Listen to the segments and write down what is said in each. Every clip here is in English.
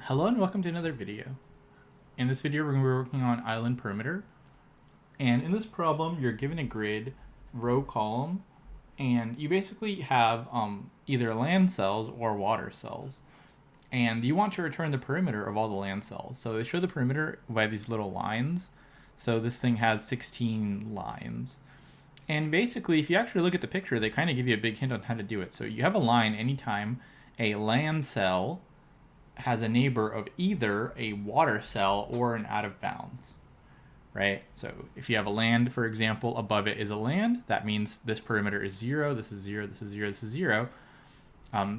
Hello and welcome to another video. In this video we're going to be working on island perimeter, and in this problem you're given a grid, row, column, and you basically have either land cells or water cells, and you want to return the perimeter of all the land cells. So they show the perimeter by these little lines. So this thing has 16 lines, and basically if you actually look at the picture they kind of give you a big hint on how to do it. So you have a line anytime a land cell has a neighbor of either a water cell or an out of bounds, right? So if you have a land, for example, above it is a land, that means this perimeter is 0, this is 0, this is 0, this is 0.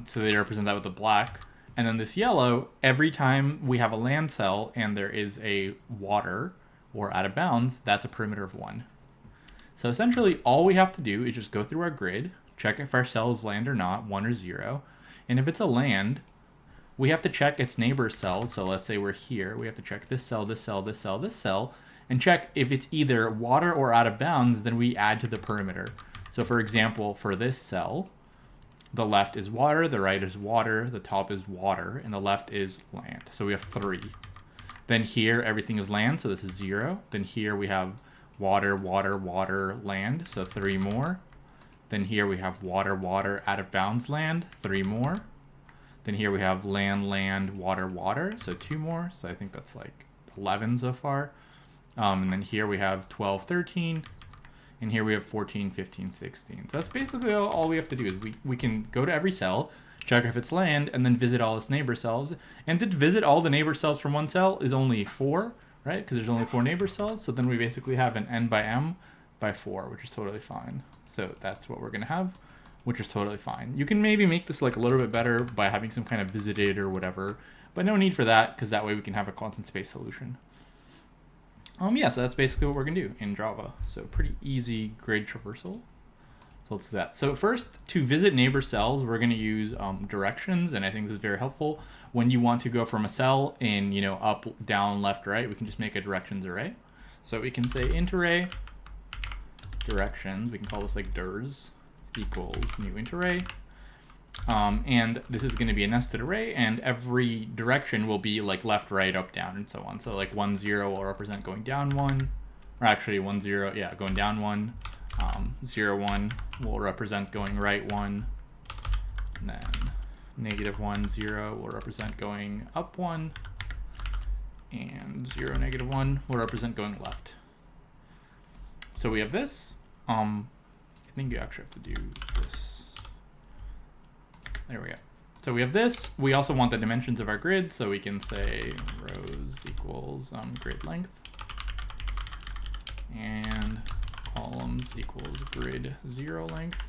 So they represent that with the black. And then this yellow, every time we have a land cell and there is a water or out of bounds, that's a perimeter of 1. So essentially all we have to do is just go through our grid, check if our cell is land or not, 1 or 0. And if it's a land, we have to check its neighbor cells. So let's say we're here. We have to check this cell, this cell, this cell, this cell, and check if it's either water or out of bounds, then we add to the perimeter. So for example, for this cell, the left is water, the right is water, the top is water, and the left is land. So we have 3. Then here, everything is land, so this is 0. Then here we have water, water, water, land, so 3 more. Then here we have water, water, out of bounds, land, 3 more. Then here we have land, land, water, water, so 2 more. So I think that's like 11 so far. And then here we have 12, 13. And here we have 14, 15, 16. So that's basically all we have to do is we can go to every cell, check if it's land, and then visit all its neighbor cells. And to visit all the neighbor cells from one cell is only 4, right? Because there's only 4 neighbor cells. So then we basically have an n by m by 4, which is totally fine. So that's what we're going to have, which is totally fine. You can maybe make this like a little bit better by having some kind of visited or whatever, but no need for that because that way we can have a constant space solution. Yeah, so that's basically what we're gonna do in Java. So pretty easy grid traversal. So let's do that. So first, to visit neighbor cells, we're gonna use directions, and I think this is very helpful. When you want to go from a cell in, up, down, left, right, we can just make a directions array. So we can say int array directions. We can call this like dirs equals new int array. And this is going to be a nested array, and every direction will be like left, right, up, down, and so on. So like 1, 0 will represent going down 1, or actually 1, 0, yeah, going down 1. 0, 1 will represent going right 1. And then -1, 0 will represent going up 1. And 0, -1 will represent going left. So we have this. I think you actually have to do this. There we go. So we have this. We also want the dimensions of our grid, so we can say rows equals grid length, and columns equals grid 0 length.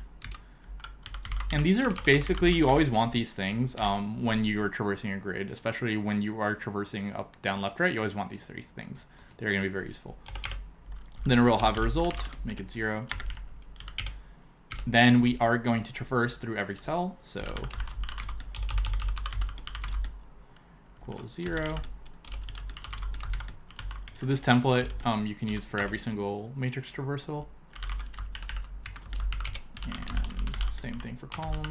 And these are basically, you always want these things when you are traversing a grid, especially when you are traversing up, down, left, right. You always want these 3 things. They're going to be very useful. Then we'll have a result, make it 0. Then we are going to traverse through every cell, so equals 0. So this template you can use for every single matrix traversal. And same thing for column.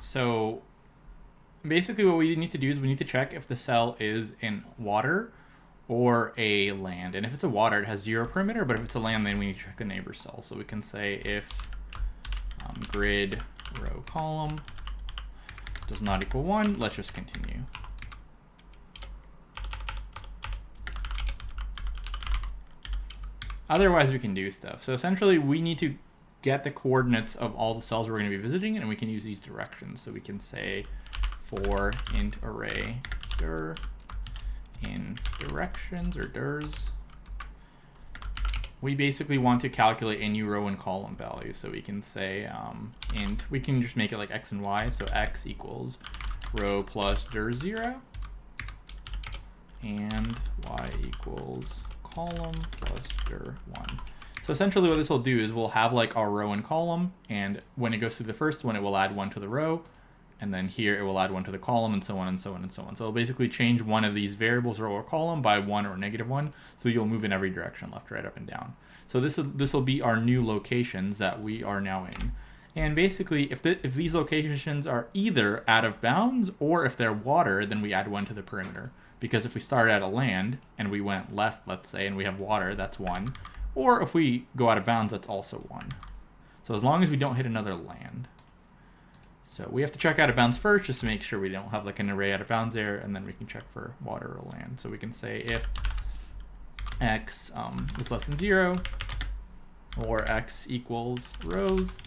So basically what we need to do is we need to check if the cell is in water or a land. And if it's a water, it has 0 perimeter, but if it's a land, then we need to check the neighbor cell. So we can say if grid row column does not equal 1, let's just continue. Otherwise, we can do stuff. So essentially, we need to get the coordinates of all the cells we're going to be visiting, and we can use these directions. So we can say for int array dir in directions or dirs, we basically want to calculate a new row and column value. So we can say int, we can just make it like x and y. So x equals row plus dir 0, and y equals column plus dir 1. So essentially what this will do is we'll have like our row and column, and when it goes through the first one, it will add 1 to the row. And then here it will add 1 to the column, and so on and so on and so on. So it'll basically change one of these variables, row or column, by 1 or -1. So you'll move in every direction, left, right, up, and down. So this will be our new locations that we are now in. And basically, if these locations are either out of bounds or if they're water, then we add 1 to the perimeter. Because if we start at a land and we went left, let's say, and we have water, that's 1. Or if we go out of bounds, that's also 1. So as long as we don't hit another land. So we have to check out of bounds first just to make sure we don't have like an array out of bounds there, and then we can check for water or land. So we can say if x is less than 0, or x equals rows,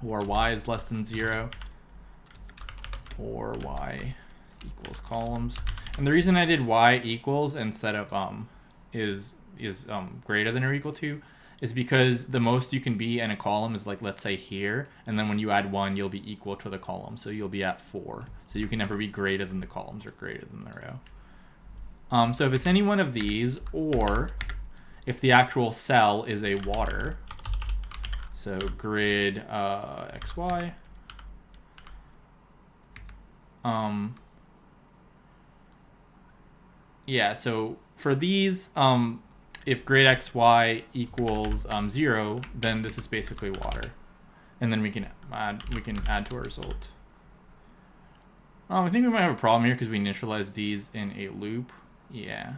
or y is less than 0, or y equals columns. And the reason I did y equals instead of is greater than or equal to is because the most you can be in a column is like, let's say here, and then when you add 1, you'll be equal to the column, so you'll be at 4. So you can never be greater than the columns or greater than the row. So if it's any one of these, or if the actual cell is a water, so grid xy, yeah, so for these, if grid xy equals 0, then this is basically water, and then we can add to our result. I think we might have a problem here because we initialize these in a loop. Yeah,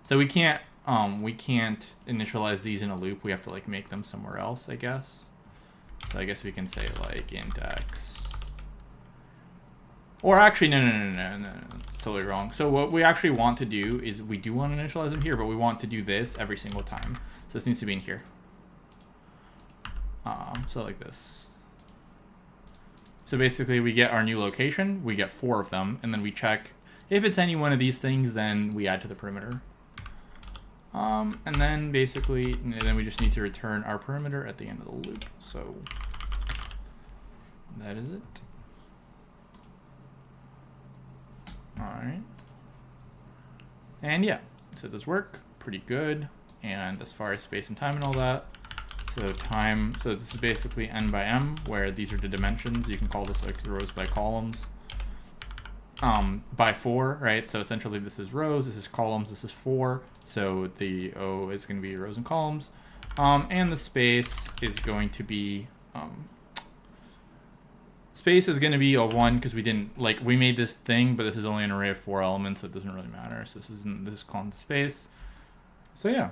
so we can't initialize these in a loop. We have to like make them somewhere else, I guess. So I guess we can say like int x. Or actually, no, it's totally wrong. So what we actually want to do is we do want to initialize them here, but we want to do this every single time. So this needs to be in here. So like this. So basically we get our new location, we get 4 of them, and then we check if it's any one of these things, then we add to the perimeter. And then basically, then we just need to return our perimeter at the end of the loop. So that is it. All right. And yeah, so this work pretty good. And as far as space and time and all that, so this is basically n by m, where these are the dimensions. You can call this like rows by columns. By 4, right? So essentially this is rows, this is columns, this is 4. So the O is going to be rows and columns. And the space is going to be a 1 because we didn't, like, we made this thing, but this is only an array of 4 elements, so it doesn't really matter. So this is called space. So yeah,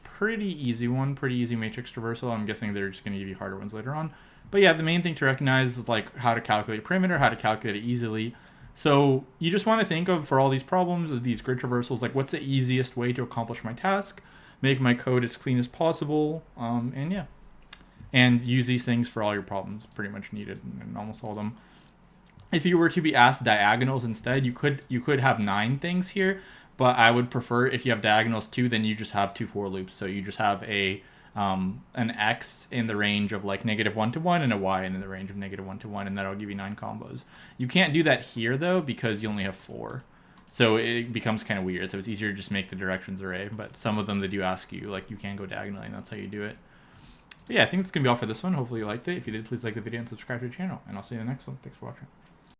pretty easy one, pretty easy matrix traversal. I'm guessing they're just going to give you harder ones later on. But yeah, the main thing to recognize is like how to calculate perimeter, how to calculate it easily. So you just want to think of, for all these problems, of these grid traversals, like what's the easiest way to accomplish my task, make my code as clean as possible, and yeah. And use these things for all your problems, pretty much needed in almost all of them. If you were to be asked diagonals instead, you could have 9 things here, but I would prefer if you have diagonals 2, then you just have 2 for loops. So you just have an x in the range of like -1 to 1 and a y in the range of -1 to 1, and that'll give you 9 combos. You can't do that here though because you only have 4. So it becomes kind of weird. So it's easier to just make the directions array, but some of them they do ask you, like you can go diagonally, and that's how you do it. But yeah, I think that's going to be all for this one. Hopefully you liked it. If you did, please like the video and subscribe to the channel. And I'll see you in the next one. Thanks for watching.